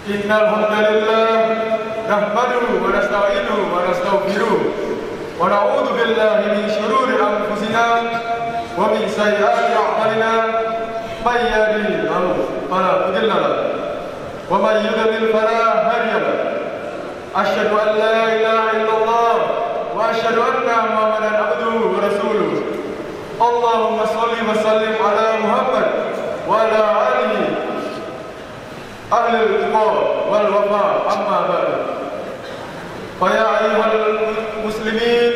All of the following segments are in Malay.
Innal hamdalillah nahmaduhu wa nasta'inuhu wa nastaghfiruh wa na'udzu billahi min shururi anfusina wa min sayyiati a'malina may yahdihillahu fala mudilla lahu wa may yudlil fala hadiya lahu. Asyhadu an la ilaha illallah wa asyhadu anna Muhammadan abduhu wa rasuluh. Allahumma shalli wa sallim ala Muhammad wa ala alihi ahlul iman wal wafa amma ba'du. Fa ya ayyuhal muslimin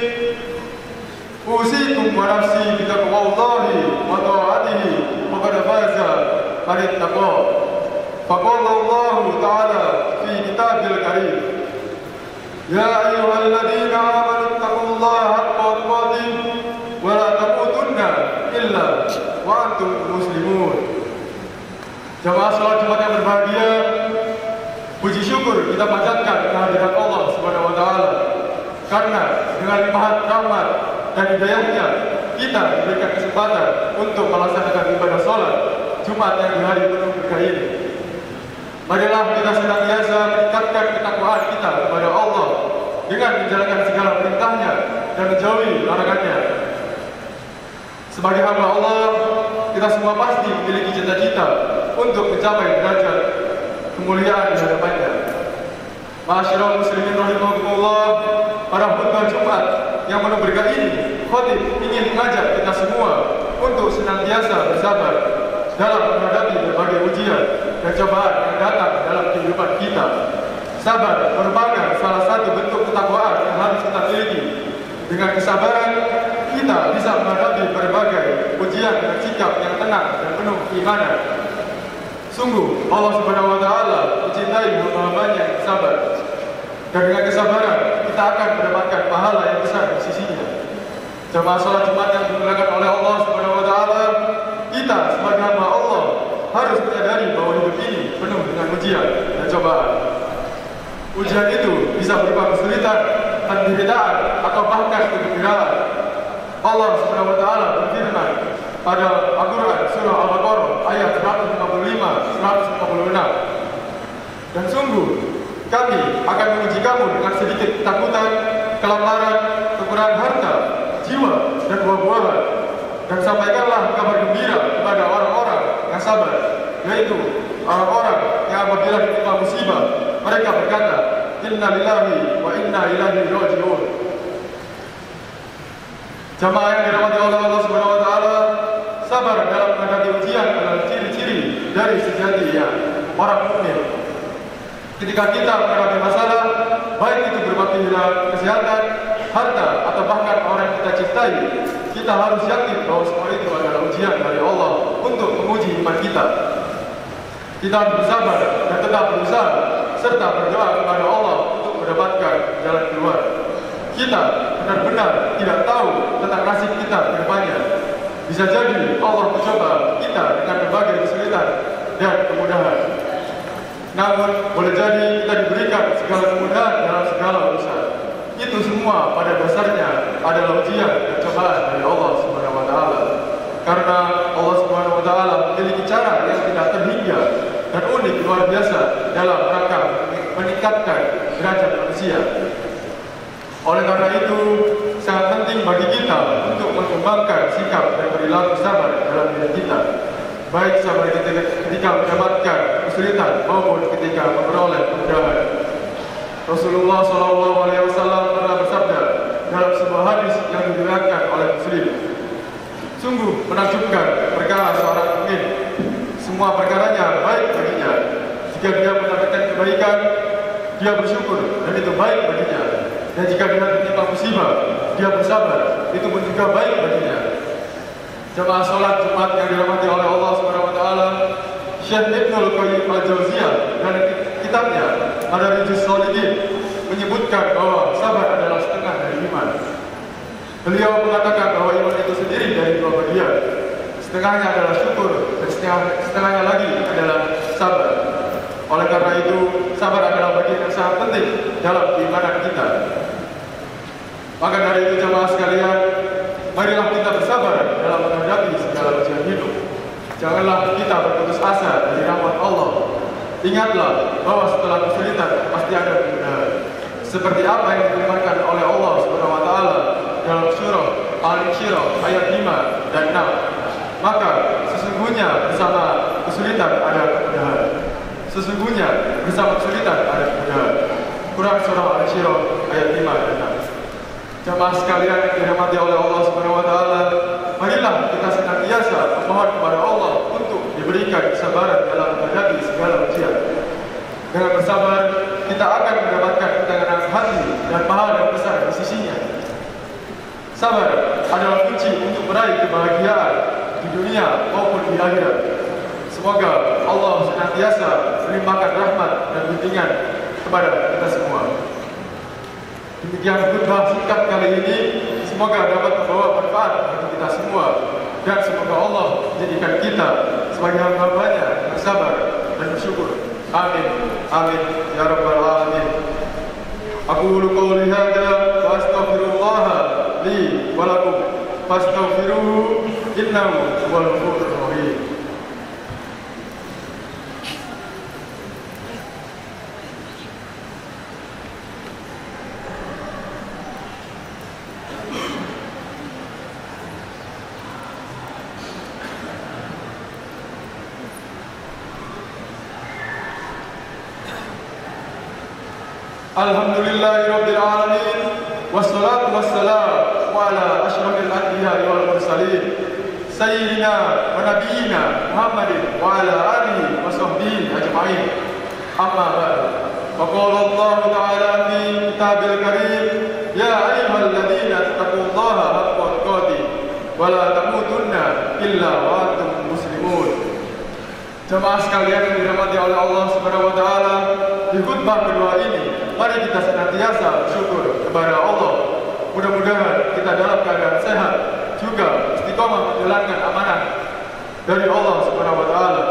usikum wa nafsi bi taqwallahi wa ta'atihi wa qad faza man ittaqa. Faqala Allah ta'ala fi kitabil karim, ya ayyuhalladzina amanu taqullaha haqqa tuqatih wa la tamutunna illa wa antum muslimun. Jamaah salat Jumat yang berbahagia, puji syukur kita panjatkan kehadirat Allah Subhanahu wa taala. Karena dengan limpahan rahmat dan hidayahnya kita diberikan kesempatan untuk melaksanakan ibadah salat Jumat yang di hari penuh berkah ini. Marilah kita senantiasa meningkatkan ketakwaan kita kepada Allah dengan menjalankan segala perintahnya dan menjauhi larangannya. Sebagai hamba Allah, kita semua pasti memiliki cita-cita untuk mencapai derajat kemuliaan di hadapannya. Ma'asyiral muslimin rahimakumullah, pada khutbah Jumat yang penuh berkah ini, khatib ingin mengajak kita semua untuk senantiasa bersabar dalam menghadapi berbagai ujian dan cobaan yang datang dalam kehidupan kita. Sabar merupakan salah satu bentuk ketakwaan yang harus kita miliki. Dengan kesabaran, kita bisa menghadapi berbagai ujian dengan sikap yang tenang dan penuh keimanan. Sungguh Allah Subhanahu wa taala mencintai hamba-hambanya yang sabar. Dan dengan kesabaran kita akan mendapatkan pahala yang besar di sisinya. Jamaah salat Jumat yang dimuliakan oleh Allah Subhanahu wa taala, kita sebagai hamba Allah harus menyadari bahwa hidup ini penuh dengan ujian dan cobaan. Ujian itu bisa berupa kesulitan, penderitaan, atau bahkan kegembiraan. Allah Subhanahu wa taala berfirman pada Al-Qur'an surah Al-Baqarah ayat 155 156. Dan sungguh kami akan menguji kamu dengan sedikit ketakutan, kelaparan, kekurangan harta, jiwa, dan buah-buahan. Dan sampaikanlah kabar gembira kepada orang-orang yang sabar, yaitu orang-orang yang apabila ditimpa musibah mereka berkata, inna lillahi wa inna ilaihi raji'un. Jamaah yang dirahmati oleh Allah Subhanahu wa taala, sabar dalam menghadapi ujian adalah ciri-ciri dari sejatinya orang mukmin. Ketika kita menghadapi masalah, baik itu berupa kehilangan kesehatan, harta, atau bahkan orang yang kita cintai, kita harus yakin bahwa semua itu adalah ujian dari Allah untuk menguji iman kita. Kita harus bersabar dan tetap berusaha serta berdoa kepada Allah untuk mendapatkan jalan keluar. Kita benar-benar tidak tahu tentang nasib kita ke depannya. Bisa jadi Allah mencoba kita dengan berbagai kesulitan dan kemudahan. Namun boleh jadi kita diberikan segala kemudahan dalam segala urusan. Itu semua pada dasarnya adalah ujian dan cobaan dari Allah Subhanahu wa taala. Karena Allah Subhanahu wa taala memiliki cara yang tidak terhingga dan unik luar biasa dalam rangka meningkatkan derajat manusia. Oleh karena itu, sangat penting bagi kita untuk mengembangkan sikap dan perilaku sabar dalam diri kita. Baik sabar ketika mendapatkan kesulitan maupun ketika memperoleh kemudahan. Rasulullah SAW pernah bersabda dalam sebuah hadis yang diriwayatkan oleh Muslim, sungguh menakjubkan perkara seorang mukmin. Semua perkaranya baik baginya. Jika dia mendapatkan kebaikan, dia bersyukur dan itu baik baginya. Dan jika dia tertimpa musibah, dia bersabar, itu pun juga baik baginya. Jamaah salat Jumat yang dirahmati oleh Allah Subhanahu wa taala, Syekh Ibnul Qayyim Al-Jauziyah dan kitabnya Madarijus Shalihin menyebutkan bahwa sabar adalah setengah dari iman. Beliau mengatakan bahwa iman itu sendiri dari dua bagian. Setengahnya adalah syukur dan setengahnya lagi adalah sabar. Oleh karena itu, sabar adalah bagian yang sangat penting dalam keimanan kita. Maka dari itu jamaah sekalian, marilah kita bersabar dalam menghadapi segala ujian hidup. Janganlah kita berputus asa dari rahmat Allah. Ingatlah bahwa setelah kesulitan pasti ada kemudahan. Seperti apa yang difirmankan oleh Allah Subhanahu wa taala dalam surah Al-Insyirah ayat 5 dan 6. Maka sesungguhnya bersama kesulitan ada kemudahan. Sesungguhnya bersama kesulitan ada kemudahan. Quran surah Al-Insyirah ayat 5 dan 6. Jamaah sekalian yang dirahmati oleh Allah Subhanahu wa taala, marilah kita senantiasa memohon kepada Allah untuk diberikan kesabaran dalam menghadapi segala ujian. Dengan bersabar, kita akan mendapatkan ketenangan hati dan pahala yang besar di sisinya. Sabar adalah kunci untuk meraih kebahagiaan di dunia maupun di akhirat. Semoga Allah senantiasa melimpahkan rahmat dan bimbingan kepada kita semua. Demikian khutbah singkat kali ini, semoga dapat membawa manfaat bagi kita semua, dan semoga Allah menjadikan kita sebagai hamba-Nya yang sabar dan bersyukur. Amin, amin, ya rabbal alamin. Aqulu qawli hadza wa astaghfirullah li wa lakum fastaghfiruhu innahu huwal ghafurur rahim. Alhamdulillahi Rabbil Alamin, wassalatu wassalamu ala ashrafil anbiya'i wal mursalin, sayyidina wa nabiyyina Muhammadin wa ala alihi wa sahbihi ajma'in. Amma ba'd. Wa qala Allah ta'ala fi kitabil karim, ya ayyuhalladzina taqullaha haqqa tuqatih wa la tamutunna illa wa antum muslimun. Jemaah sekalian yang dirahmati oleh Allah Subhanahu wa taala, di khutbah kedua ini, mari kita senantiasa bersyukur kepada Allah. Mudah-mudahan kita dalam keadaan sehat, juga istiqomah menjalankan amanah dari Allah Subhanahu wa taala,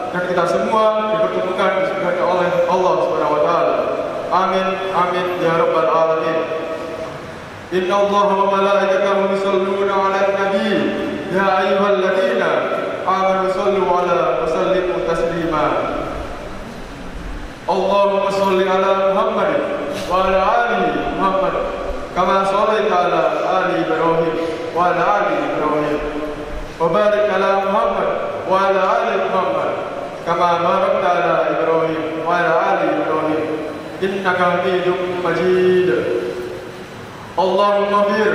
dan kita semua dipertemukan di surga oleh Allah Subhanahu wa taala. Amin, amin ya rabbal alamin. Inna Allah wa malaikatahu yusholluna 'alan nabi, ya ayyuhalladzina amanu shollu 'alaihi wa sallimu taslima. Allahumma sholli ala Muhammad wa ala ali Muhammad kama shallaita ala ali Ibrahim wa ala ali Ibrahim, wa barik ala Muhammad wa ala ali Muhammad kama barakta ala Ibrahim wa ala ali Ibrahim innaka Hamidum Majid. Allahumma fir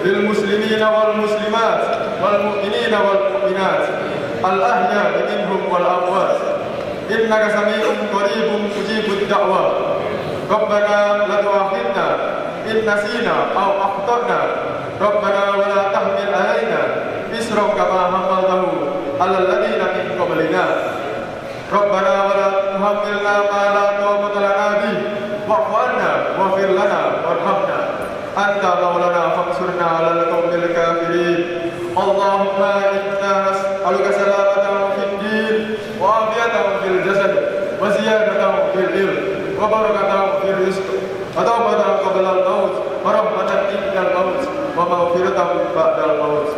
lil muslimina wal muslimat wal mu'minina wal mu'minat al ahya minhum wal amwat innaka sami'un qaribun mujibud da'wah. Rabbana la tu'akhidna in nasina aw akhtana. Rabbana wa la tahmil 'alaina isran kama hamaltahu 'alal ladzina min qablina. Rabbana wa la tuhammilna ma la taqata lana bih wa'fu 'anna waghfir lana warhamna anta maulana fansurna 'alal qaumil kafirin. Allahumma inna nas'aluka salamatan fid din wa afiyatan fil jasad wa ziyadatan fil ilm wa barakatan fil rizq wa tawbatan qabla al-maut wa rahmatan inda al-maut wa maghfiratan ba'da al-maut.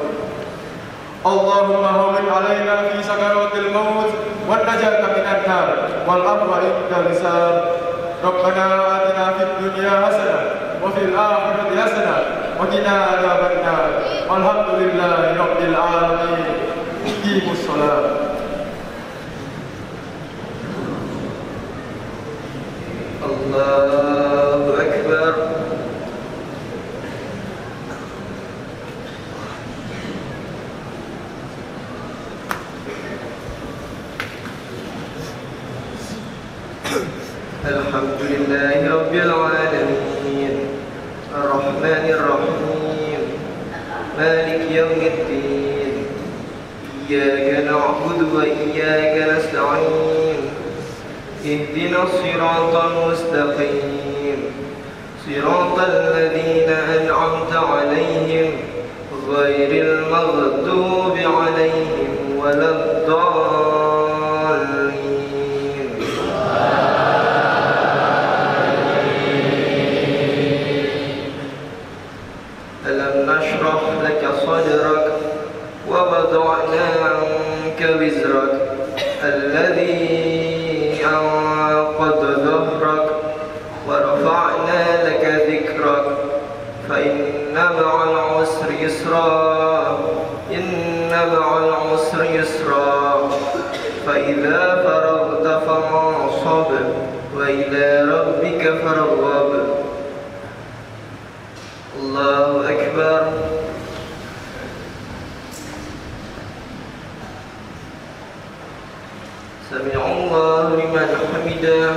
Allahumma hawwin 'alaina fi sakaratil maut wan najata minan nar wal afwa inda lisan. Rabbana atina fid dunya hasanah wa fil akhirati hasanah wa qina adzaban nar. Walhamdulillahi rabbil alamin. Iqimus shalah. Allahu Akbar. Alhamdulillahi rabbil alamin, arrahmanir rahim, maliki yaumiddin, iyyaka na'budu wa iyyaka nasta'in. اهدنا الصراط المستقيم صراط الذين أنعمت عليهم غير المغضوب عليهم ولا الضالين. ألم نشرح لك صدرك ووضعنا عنك وزرك الذي فإذا فرغت فانصب وإلى ربك فارغب الله أكبر سمع الله لمن حمده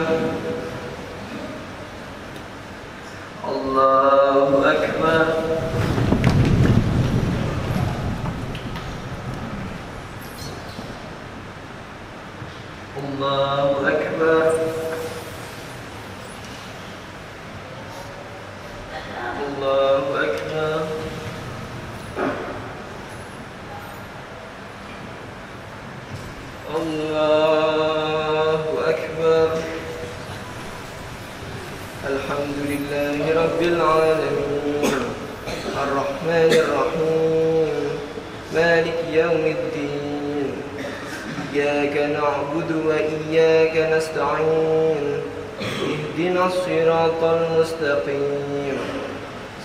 الله أكبر الله أكبر الله أكبر الله أكبر الحمد لله رب العالمين الرحمن الرحيم مالك يوم الدين إياك نعبد وإياك نستعين اهدنا الصراط المستقيم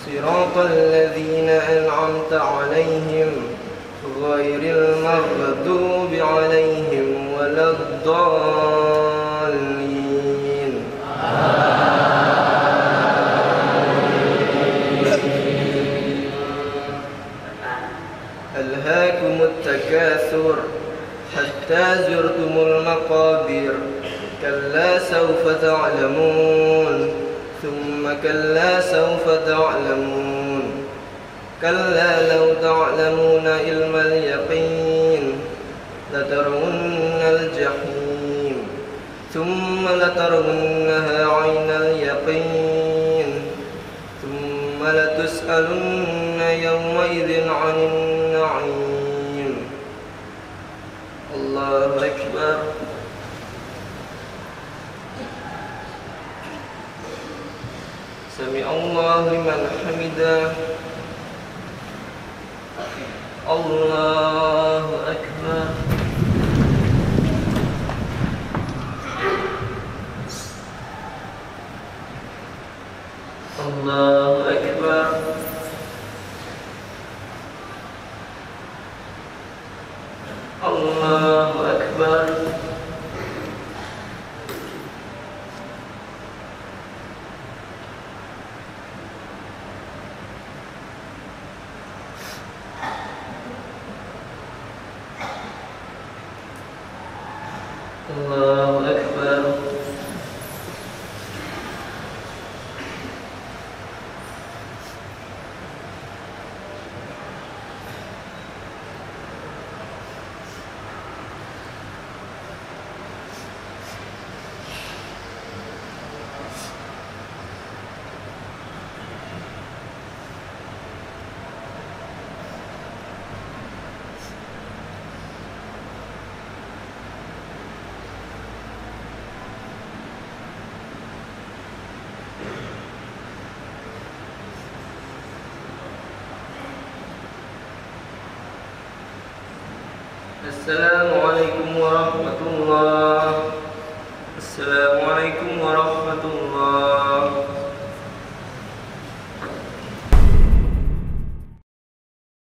صراط الذين أنعمت عليهم غير المغضوب عليهم ولا الضالين ألهاكم التكاثر حتى زرتم المقابر كلا سوف تعلمون ثم كلا سوف تعلمون كلا لو تعلمون علم اليقين لترون الجحيم ثم لترونها عين اليقين ثم لتسألن يومئذ عن النعيم الله أكبر سمع الله لمن حمده الله أكبر الله أكبر الله أكبر الله أكبر Assalamualaikum warahmatullahi wabarakatuh. Assalamualaikum warahmatullahi